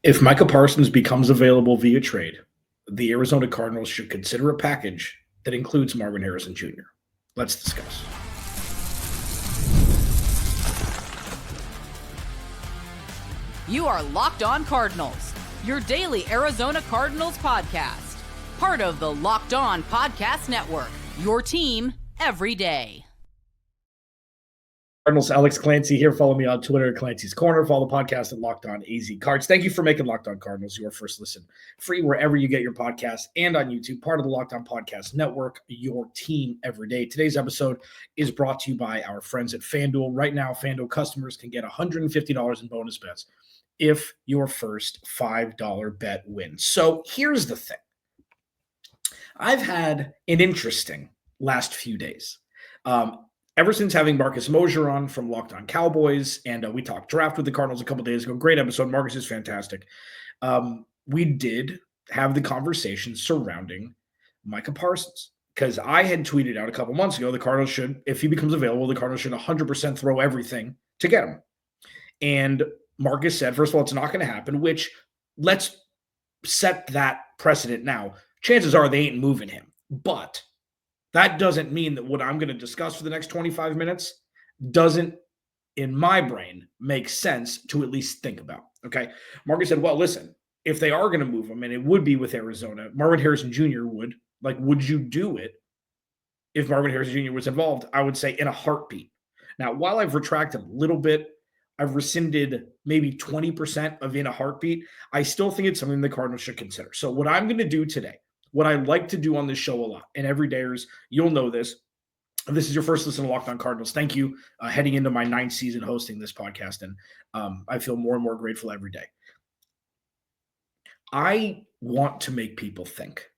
If Micah Parsons becomes available via trade, the Arizona Cardinals should consider a package that includes Marvin Harrison Jr. Let's discuss. You are Locked On Cardinals, your daily Arizona Cardinals podcast. Part of the Locked On Podcast Network, your team every day. Cardinals, Alex Clancy here. Follow me on Twitter at Clancy's Corner. Follow the podcast at Locked On AZ Cards. Thank you for making Locked On Cardinals your first listen. Free wherever you get your podcasts and on YouTube. Part of the Locked On Podcast Network, your team every day. Today's episode is brought to you by our friends at FanDuel. Right now, FanDuel customers can get $150 in bonus bets if your first $5 bet wins. So here's the thing. I've had an interesting last few days. Ever since having Marcus Mosher on from Locked On Cowboys, and we talked draft with the Cardinals a couple days ago. Great episode. Marcus is fantastic. We did have the conversation surrounding Micah Parsons because I had tweeted out a couple months ago the Cardinals should, if he becomes available, the Cardinals should 100% throw everything to get him. And Marcus said, first of all, it's not going to happen, which let's set that precedent now. Chances are they ain't moving him. But that doesn't mean that what I'm going to discuss for the next 25 minutes doesn't, in my brain, make sense to at least think about. Okay. Marcus said, well, listen, if they are going to move him, and it would be with Arizona, Marvin Harrison Jr. would you do it if Marvin Harrison Jr. was involved? I would say in a heartbeat. Now, while I've retracted a little bit, I've rescinded maybe 20% of in a heartbeat, I still think it's something the Cardinals should consider. So what I'm going to do today, what I like to do on this show a lot, and everydayers, you'll know this. If this is your first listen to Locked On Cardinals, thank you. Heading into my 9th season hosting this podcast, and I feel more and more grateful every day. I want to make people think.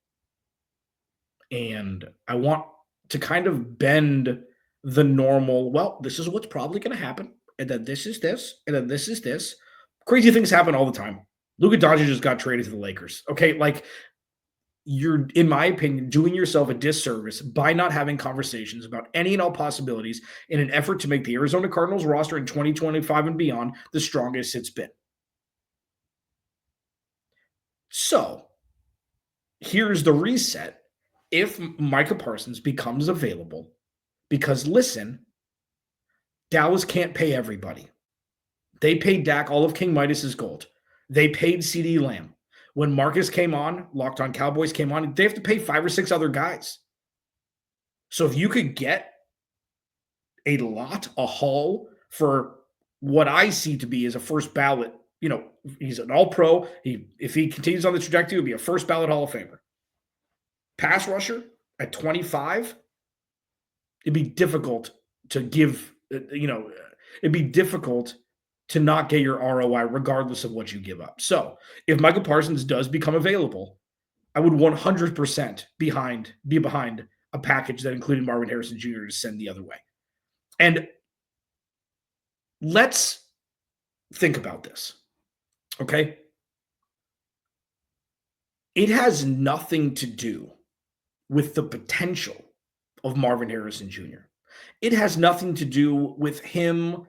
And I want to kind of bend the normal, well, this is what's probably going to happen, and then this is this, and then this is this. Crazy things happen all the time. Luka Doncic just got traded to the Lakers. Okay, like, you're, in my opinion, doing yourself a disservice by not having conversations about any and all possibilities in an effort to make the Arizona Cardinals roster in 2025 and beyond the strongest it's been. So here's the reset. If Micah Parsons becomes available, because listen, Dallas can't pay everybody. They paid Dak all of King Midas's gold. They paid CeeDee Lamb. When Marcus came on, Locked On Cowboys came on, they have to pay 5 or 6 other guys. So if you could get a haul for what I see to be as a first ballot, he's an all-pro. If he continues on the trajectory, he'll be a first ballot Hall of Famer. Pass rusher at 25, it'd be difficult to give, it'd be difficult to not get your ROI regardless of what you give up. So if Micah Parsons does become available, I would 100% be behind a package that included Marvin Harrison Jr. to send the other way. And let's think about this, okay? It has nothing to do with the potential of Marvin Harrison Jr. It has nothing to do with him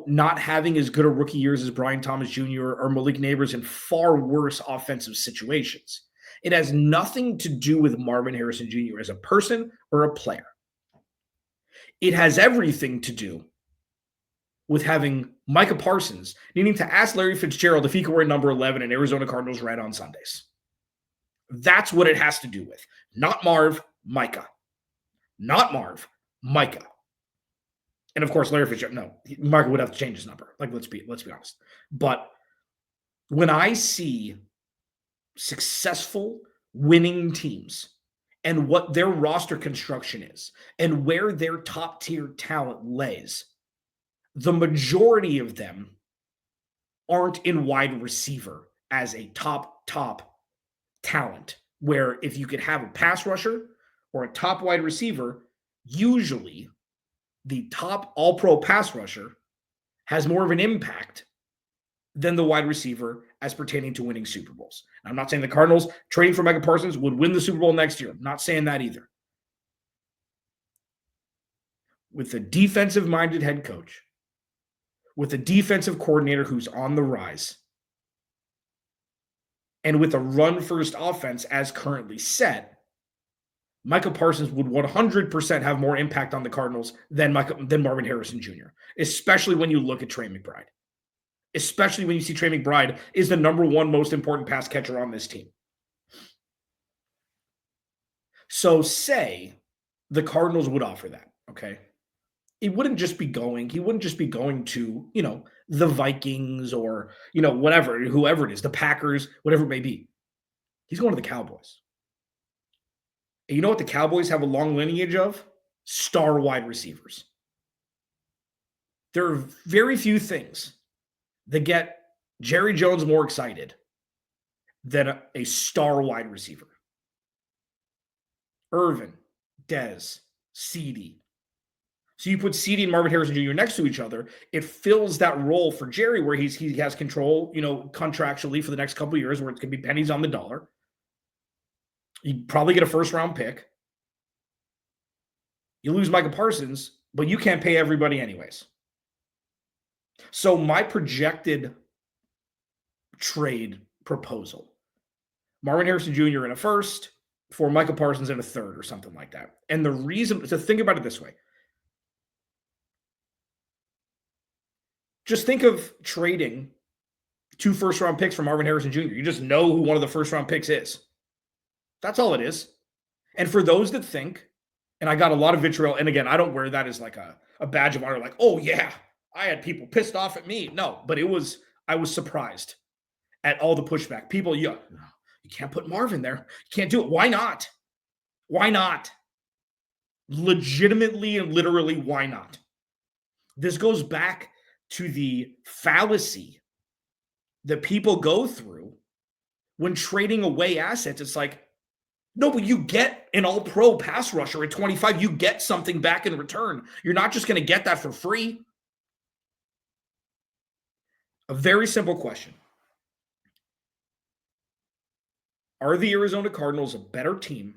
not having as good a rookie years as Brian Thomas Jr. or Malik Neighbors in far worse offensive situations. It has nothing to do with Marvin Harrison Jr. as a person or a player. It has everything to do with having Micah Parsons needing to ask Larry Fitzgerald if he could wear number 11 in Arizona Cardinals red on Sundays. That's what it has to do with. Not Marv, Micah. Not Marv, Micah. And of course, Larry Fitzgerald, no, Micah would have to change his number. Like, let's be honest. But when I see successful winning teams and what their roster construction is and where their top tier talent lays, the majority of them aren't in wide receiver as a top talent, where if you could have a pass rusher or a top wide receiver, usually the top all-pro pass rusher has more of an impact than the wide receiver as pertaining to winning Super Bowls. I'm not saying the Cardinals trading for Micah Parsons would win the Super Bowl next year. I'm not saying that either. With a defensive-minded head coach, with a defensive coordinator who's on the rise, And with a run-first offense as currently set, Micah Parsons would 100% have more impact on the Cardinals than Marvin Harrison Jr., especially when you look at Trey McBride. Especially when you see Trey McBride is the number one most important pass catcher on this team. So say the Cardinals would offer that, okay? He wouldn't just be going to, the Vikings or, whatever, whoever it is, the Packers, whatever it may be. He's going to the Cowboys. And you know what the Cowboys have a long lineage of? Star wide receivers. There are very few things that get Jerry Jones more excited than a star wide receiver. Irvin, Dez, CeeDee. So you put CeeDee and Marvin Harrison Jr. next to each other, it fills that role for Jerry where he has control, contractually for the next couple of years where it's going to be pennies on the dollar. You probably get a first-round pick. You lose Micah Parsons, but you can't pay everybody anyways. So my projected trade proposal, Marvin Harrison Jr. in a first, for Micah Parsons in a third or something like that. And the reason, so think about it this way. Just think of trading 2 first-round picks for Marvin Harrison Jr. You just know who one of the first-round picks is. That's all it is. And for those that think, and I got a lot of vitriol, and again, I don't wear that as like a badge of honor, like, oh yeah, I had people pissed off at me. No, but I was surprised at all the pushback. People, you can't put Marvin there. You can't do it. Why not? Why not? Legitimately and literally, why not? This goes back to the fallacy that people go through when trading away assets. It's like, no, but you get an all-pro pass rusher at 25. You get something back in return. You're not just going to get that for free. A very simple question. Are the Arizona Cardinals a better team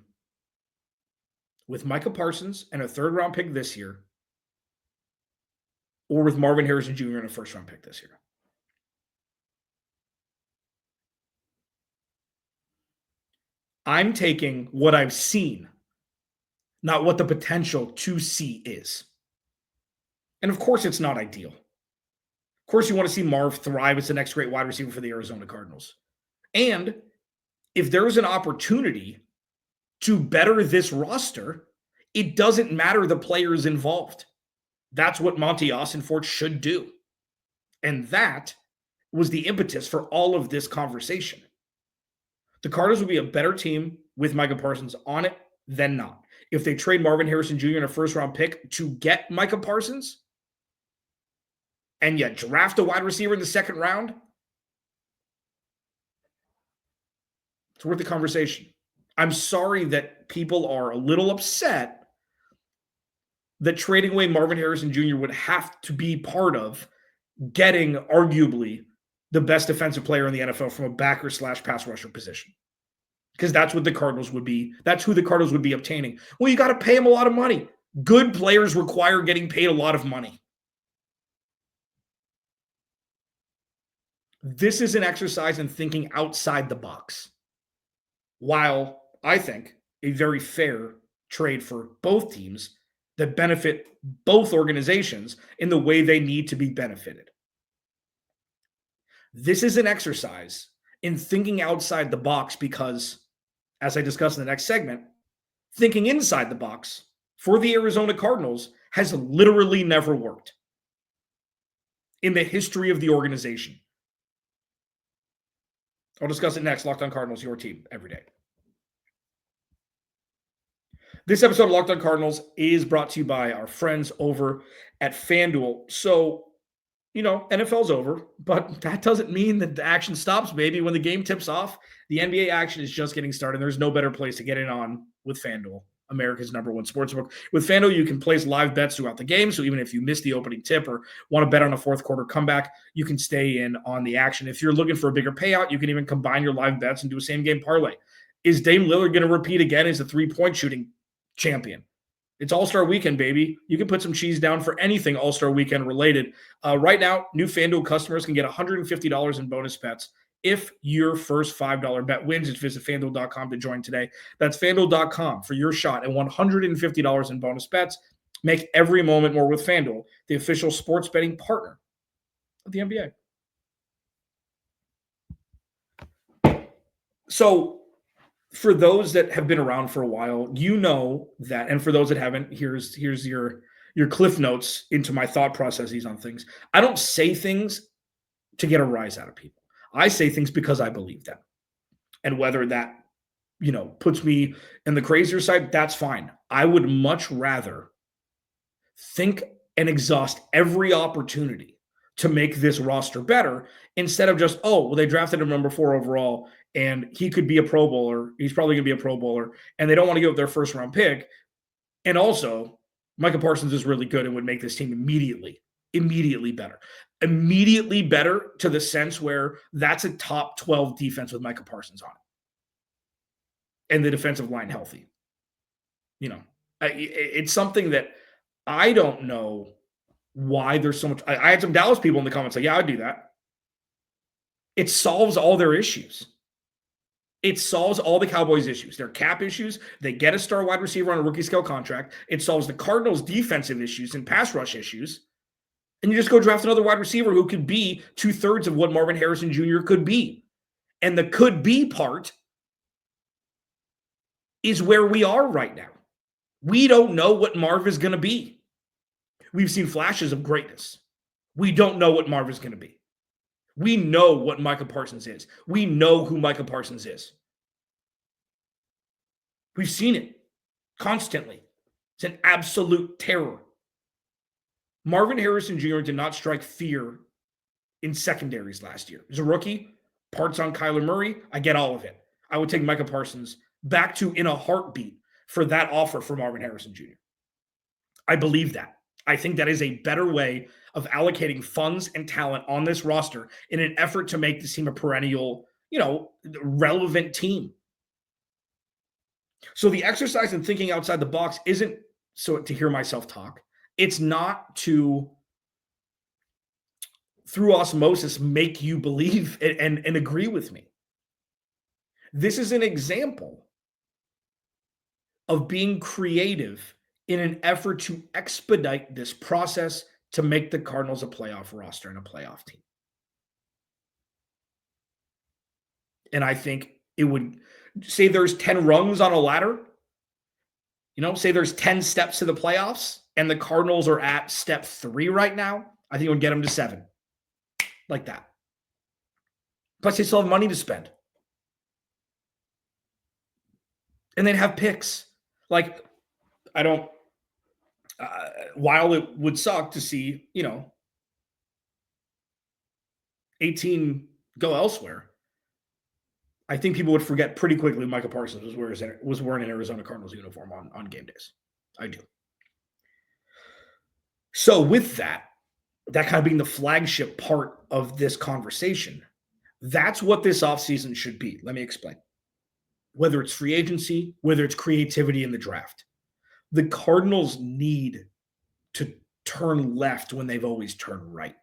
with Micah Parsons and a third-round pick this year, or with Marvin Harrison Jr. and a first-round pick this year? I'm taking what I've seen, not what the potential to see is. And of course, it's not ideal. Of course, you want to see Marv thrive as the next great wide receiver for the Arizona Cardinals. And if there is an opportunity to better this roster, it doesn't matter the players involved. That's what Monty Ossenfort should do. And that was the impetus for all of this conversation. The Cardinals would be a better team with Micah Parsons on it than not. If they trade Marvin Harrison Jr. in a first-round pick to get Micah Parsons, and yet draft a wide receiver in the second round, it's worth the conversation. I'm sorry that people are a little upset that trading away Marvin Harrison Jr. would have to be part of getting arguably the best defensive player in the NFL from a backer / pass rusher position. Because that's what the Cardinals would be. That's who the Cardinals would be obtaining. Well, you got to pay him a lot of money. Good players require getting paid a lot of money. This is an exercise in thinking outside the box. While I think a very fair trade for both teams that benefit both organizations in the way they need to be benefited. This is an exercise in thinking outside the box because, as I discuss in the next segment, thinking inside the box for the Arizona Cardinals has literally never worked in the history of the organization. I'll discuss it next. Locked On Cardinals, your team every day. This episode of Locked On Cardinals is brought to you by our friends over at FanDuel. So, NFL's over, but that doesn't mean that the action stops, baby. When the game tips off, the NBA action is just getting started. There's no better place to get in on with FanDuel, America's #1 sportsbook. With FanDuel, you can place live bets throughout the game. So even if you missed the opening tip or want to bet on a fourth quarter comeback, you can stay in on the action. If you're looking for a bigger payout, you can even combine your live bets and do a same-game parlay. Is Dame Lillard going to repeat again as a three-point shooting champion? It's All-Star Weekend, baby. You can put some cheese down for anything All-Star Weekend related. Right now, new FanDuel customers can get $150 in bonus bets if your first $5 bet wins. Just visit FanDuel.com to join today. That's FanDuel.com for your shot at $150 in bonus bets. Make every moment more with FanDuel, the official sports betting partner of the NBA. So for those that have been around for a while, you know that, and for those that haven't, here's your cliff notes into my thought processes on things. I don't say things to get a rise out of people. I say things because I believe them. And whether that, puts me in the crazier side, that's fine. I would much rather think and exhaust every opportunity to make this roster better instead of just, they drafted him number 4 overall and he could be a Pro Bowler. He's probably going to be a Pro Bowler and they don't want to give up their first round pick. And also, Micah Parsons is really good and would make this team immediately better. Immediately better to the sense where that's a top 12 defense with Micah Parsons on it. And the defensive line healthy. It's something that I don't know why there's so much. I had some Dallas people in the comments like, yeah, I'd do that. It solves all their issues. It solves all the Cowboys' issues. Their cap issues. They get a star wide receiver on a rookie scale contract. It solves the Cardinals' defensive issues and pass rush issues. And you just go draft another wide receiver who could be 2/3 of what Marvin Harrison Jr. could be. And the could be part is where we are right now. We don't know what Marv is going to be. We've seen flashes of greatness. We don't know what Marv is going to be. We know what Micah Parsons is. We know who Micah Parsons is. We've seen it constantly. It's an absolute terror. Marvin Harrison Jr. did not strike fear in secondaries last year. He's a rookie, parts on Kyler Murray. I get all of it. I would take Micah Parsons back to in a heartbeat for that offer for Marvin Harrison Jr. I believe that. I think that is a better way of allocating funds and talent on this roster in an effort to make this team a perennial, relevant team. So the exercise in thinking outside the box isn't so to hear myself talk. It's not to, through osmosis, make you believe and agree with me. This is an example of being creative in an effort to expedite this process to make the Cardinals a playoff roster and a playoff team. And I think it would say there's 10 rungs on a ladder, say there's 10 steps to the playoffs and the Cardinals are at step 3 right now. I think it would get them to 7 like that. Plus they still have money to spend. And they'd have picks. Like, I don't, while it would suck to see, 18 go elsewhere, I think people would forget pretty quickly Micah Parsons was wearing an Arizona Cardinals uniform on game days. I do. So with that kind of being the flagship part of this conversation, that's what this offseason should be. Let me explain. Whether it's free agency, whether it's creativity in the draft, the Cardinals need to turn left when they've always turned right.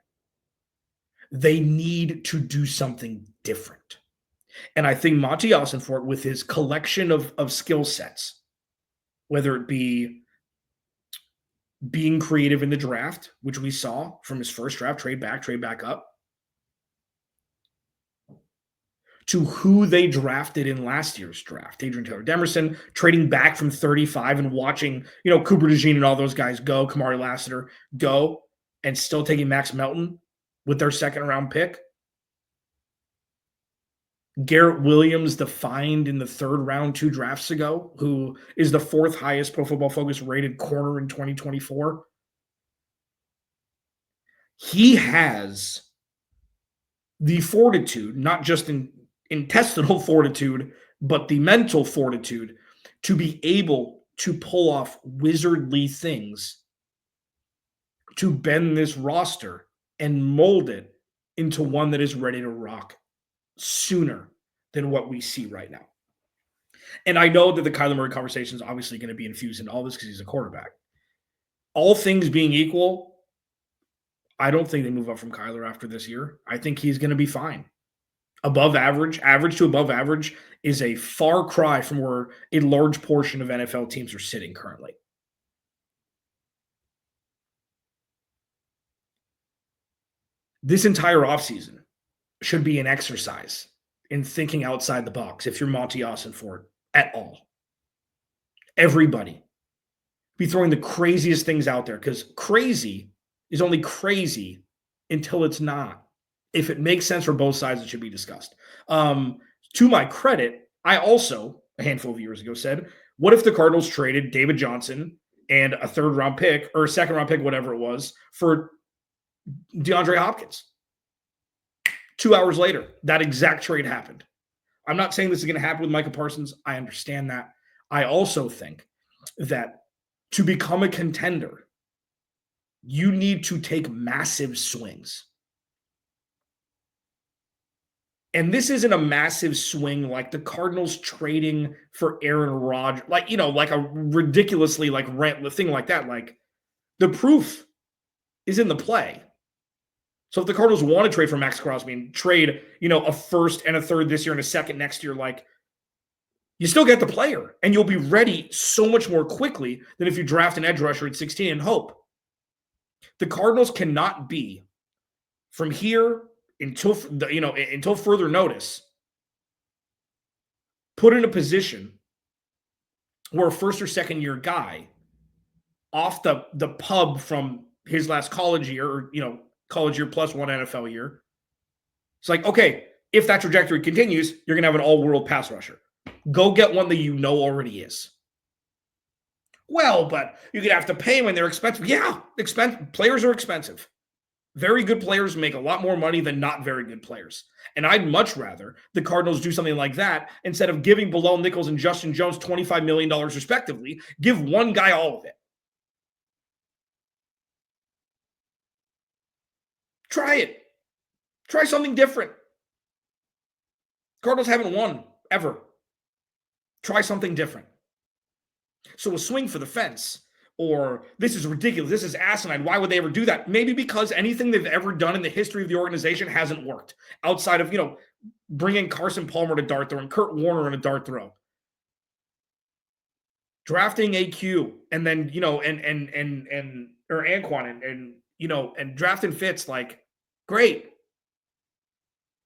They need to do something different. And I think Monty Ossenfort, with his collection of skill sets, whether it be being creative in the draft, which we saw from his first draft, trade back up, to who they drafted in last year's draft, Adrian Taylor-Demerson, trading back from 35 and watching, Cooper DeJean and all those guys go, Kamari Lassiter go, and still taking Max Melton with their second-round pick. Garrett Williams defined in the 3rd round 2 drafts ago, who is the 4th highest Pro Football Focus rated corner in 2024. He has the fortitude, not just in intestinal fortitude, but the mental fortitude to be able to pull off wizardly things to bend this roster and mold it into one that is ready to rock sooner than what we see right now. And I know that the Kyler Murray conversation is obviously going to be infused in all this because he's a quarterback. All things being equal, I don't think they move up from Kyler after this year. I think he's going to be fine. Above average, average to above average is a far cry from where a large portion of NFL teams are sitting currently. This entire offseason should be an exercise in thinking outside the box if you're Monty Ossenfort at all. Everybody be throwing the craziest things out there because crazy is only crazy until it's not. If it makes sense for both sides, it should be discussed. To my credit, I also, a handful of years ago, said, what if the Cardinals traded David Johnson and a third-round pick or a second-round pick, whatever it was, for DeAndre Hopkins? 2 hours later, that exact trade happened. I'm not saying this is going to happen with Micah Parsons. I understand that. I also think that to become a contender, you need to take massive swings. And this isn't a massive swing like the Cardinals trading for Aaron Rodgers, like a ridiculously thing like that. Like the proof is in the play. So if the Cardinals want to trade for Max Crosby and trade, a first and a third this year and a second next year, you still get the player and you'll be ready so much more quickly than if you draft an edge rusher at 16 and hope. The Cardinals cannot be from here until further notice, put in a position where a first or second year guy off the pub from his last college year or, college year plus one NFL year. It's like, okay, if that trajectory continues, you're going to have an all-world pass rusher. Go get one that already is. Well, but you're going to have to pay when they're expensive. Yeah, players are expensive. Very good players make a lot more money than not very good players. And I'd much rather the Cardinals do something like that instead of giving Bilal Nichols and Justin Jones $25 million respectively. Give one guy all of it. Try it. Try something different. Cardinals haven't won ever. Try something different. So a swing for the fence, or this is ridiculous, this is asinine, why would they ever do that? Maybe because anything they've ever done in the history of the organization hasn't worked outside of, bringing Carson Palmer to dart throw and Kurt Warner in a dart throw. Drafting AQ and then, or Anquan and drafting Fitz, great.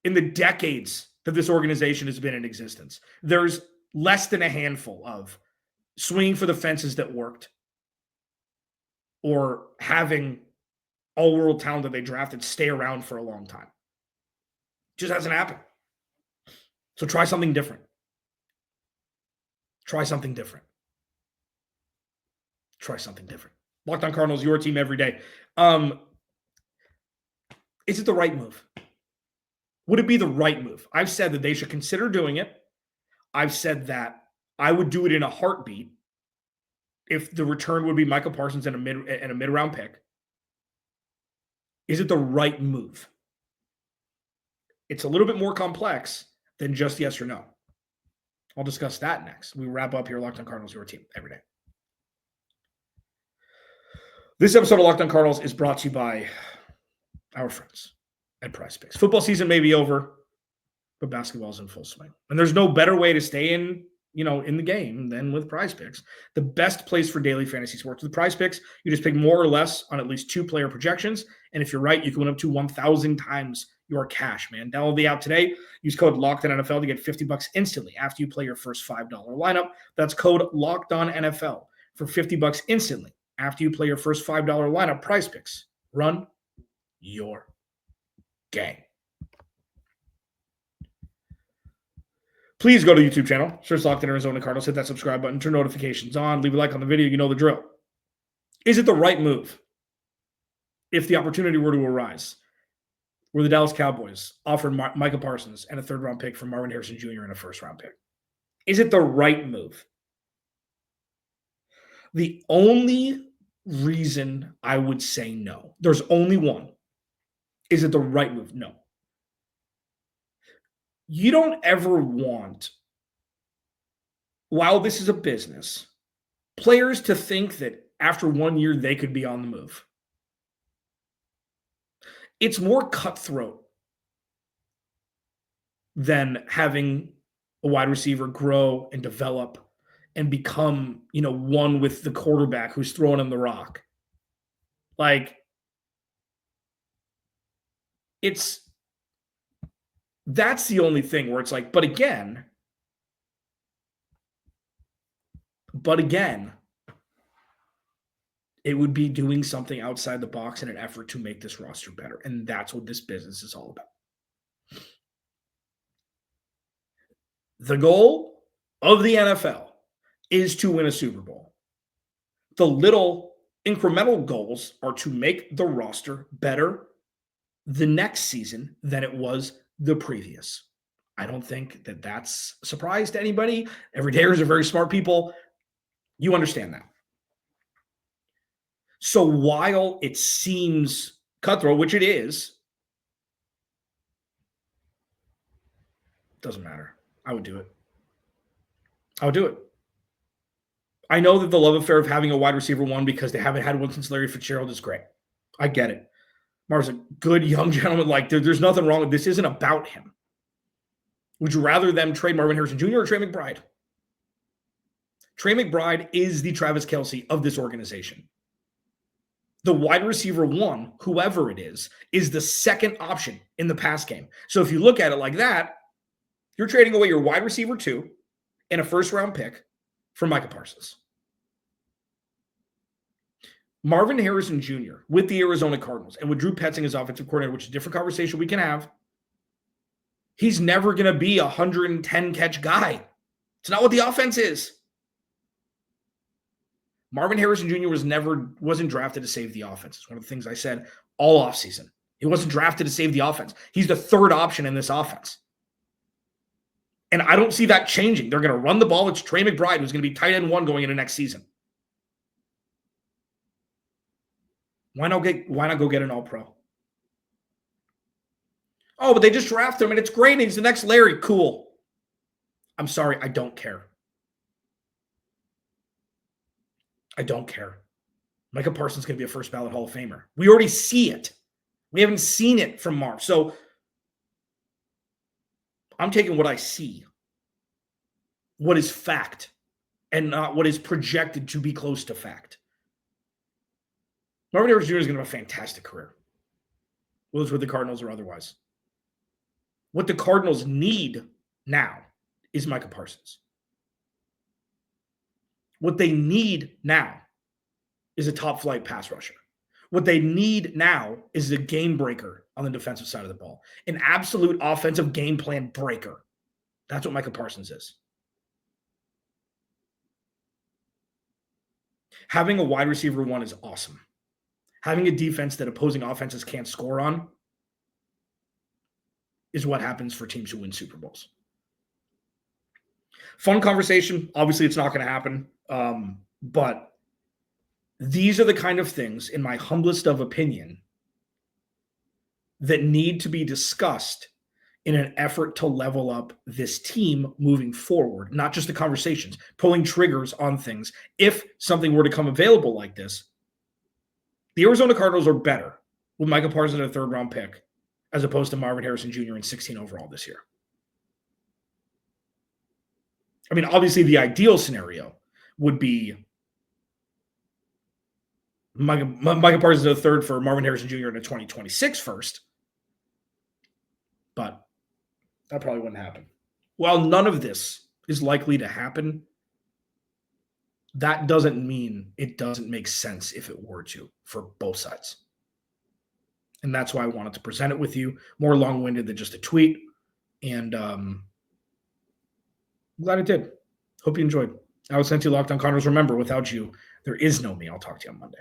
In the decades that this organization has been in existence, there's less than a handful of swinging for the fences that worked or having all-world talent that they drafted stay around for a long time. Just hasn't happened. So try something different. Try something different. Try something different. Locked On Cardinals, your team every day. Is it the right move? Would it be the right move? I've said that they should consider doing it. I've said that I would do it in a heartbeat if the return would be Micah Parsons and a mid-round pick. Is it the right move? It's a little bit more complex than just yes or no. I'll discuss that next. We wrap up here, Locked On Cardinals, your team every day. This episode of Locked On Cardinals is brought to you by our friends at Prize Picks. Football season may be over, but basketball's in full swing. And there's no better way to stay in the game than with Prize Picks. The best place for daily fantasy sports. With Prize Picks, you just pick more or less on at least 2 player projections. And if you're right, you can win up to 1,000 times your cash, man. Download the app today. Use code LOCKEDONNFL to get $50 instantly after you play your first $5 lineup. That's code LOCKEDONNFL for $50 instantly after you play your first $5 lineup. Prize Picks. Run your game. Please go to the YouTube channel, search Locked On Arizona Cardinals, hit that subscribe button, turn notifications on, leave a like on the video. You know the drill. Is it the right move if the opportunity were to arise where the Dallas Cowboys offered Micah Parsons and a third-round pick for Marvin Harrison Jr. and a first-round pick? Is it the right move? The only reason I would say no, there's only one. Is it the right move? No. You don't ever want, while this is a business, players to think that after 1 year they could be on the move. It's more cutthroat than having a wide receiver grow and develop and become, one with the quarterback who's throwing him the rock. Like, that's the only thing where it's like, but again, it would be doing something outside the box in an effort to make this roster better. And that's what this business is all about. The goal of the NFL is to win a Super Bowl. The little incremental goals are to make the roster better the next season than it was the previous. I don't think that that's a surprise to anybody. Everydayers are very smart people. You understand that. So while it seems cutthroat, which it is, doesn't matter. I would do it. I know that the love affair of having a wide receiver one because they haven't had one since Larry Fitzgerald is great. I get it. Marv's a good young gentleman. Like, there's nothing wrong with this. Isn't about him. Would you rather them trade Marvin Harrison Jr. or Trey McBride? Trey McBride is the Travis Kelce of this organization. The wide receiver one, whoever it is the second option in the pass game. So if you look at it like that, you're trading away your wide receiver two and a first-round pick for Micah Parsons. Marvin Harrison Jr. with the Arizona Cardinals and with Drew Petzing as offensive coordinator, which is a different conversation we can have, he's never going to be a 110-catch guy. It's not what the offense is. Marvin Harrison Jr. wasn't drafted to save the offense. It's one of the things I said all offseason. He wasn't drafted to save the offense. He's the third option in this offense. And I don't see that changing. They're going to run the ball. It's Trey McBride who's going to be tight end one going into next season. Why not go get an all-pro? Oh, but they just drafted him and it's great. And he's the next Larry. Cool. I'm sorry. I don't care. Micah Parsons is going to be a first ballot Hall of Famer. We already see it. We haven't seen it from Marv. So I'm taking what I see, what is fact, and not what is projected to be close to fact. Marvin Harrison Jr. is going to have a fantastic career, whether it's with the Cardinals or otherwise. What the Cardinals need now is Micah Parsons. What they need now is a top-flight pass rusher. What they need now is a game breaker on the defensive side of the ball, an absolute offensive game plan breaker. That's what Micah Parsons is. Having a wide receiver one is awesome. Having a defense that opposing offenses can't score on is what happens for teams who win Super Bowls. Fun conversation. Obviously, it's not going to happen. But these are the kind of things, in my humblest of opinion, that need to be discussed in an effort to level up this team moving forward, not just the conversations, pulling triggers on things. If something were to come available like this, the Arizona Cardinals are better with Micah Parsons at a third-round pick as opposed to Marvin Harrison Jr. in 16 overall this year. I mean, obviously, the ideal scenario would be Micah Parsons at a third for Marvin Harrison Jr. in a 2026 first. But that probably wouldn't happen. While none of this is likely to happen, that doesn't mean it doesn't make sense if it were to for both sides. And that's why I wanted to present it with you. More long-winded than just a tweet. And I'm glad it did. Hope you enjoyed. Alex Clancy, Locked On Cardinals. Remember, without you, there is no me. I'll talk to you on Monday.